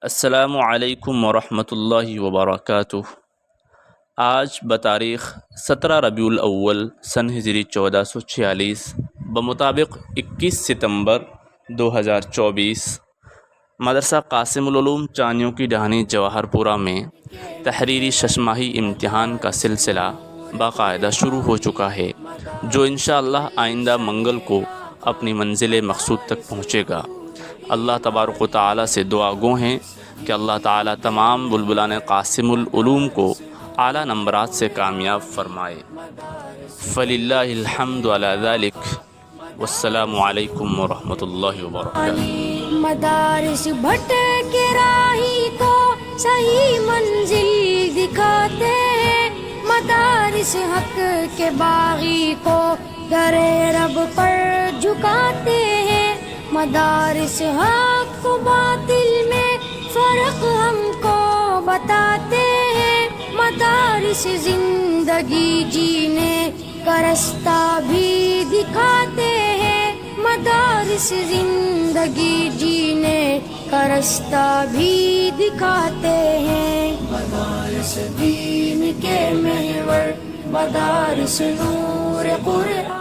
السلام علیکم ورحمۃ اللہ وبرکاتہ۔ آج بتاریخ 17 ربیع الاول سن ہجری 1446 بمطابق 21 ستمبر 2024 مدرسہ قاسم العلوم چانیوں کی ڈھانی جواہر پورہ میں تحریری شش ماہی امتحان کا سلسلہ باقاعدہ شروع ہو چکا ہے، جو انشاءاللہ آئندہ منگل کو اپنی منزل مقصود تک پہنچے گا۔ اللہ تبارک و تعالیٰ سے دعا گو ہیں کہ اللہ تعالیٰ تمام بلبلان قاسم العلوم کو اعلیٰ نمبرات سے کامیاب فرمائے۔ فللہ الحمد علی ذالک، والسلام علیکم ورحمۃ اللہ وبرکاتہ۔ مدارس بھٹک راہی کو صحیح منزل دکھاتے ہیں، مدارس حق کے باغی کو در رب پر جھکاتے ہیں، مدارس حق و باطل میں فرق ہم کو بتاتے ہیں، مدارس زندگی جینے کا رستہ بھی دکھاتے ہیں، مدارس زندگی جینے کا رستہ بھی دکھاتے ہیں۔ مدارس دین کے محور، مدارس نور قرآن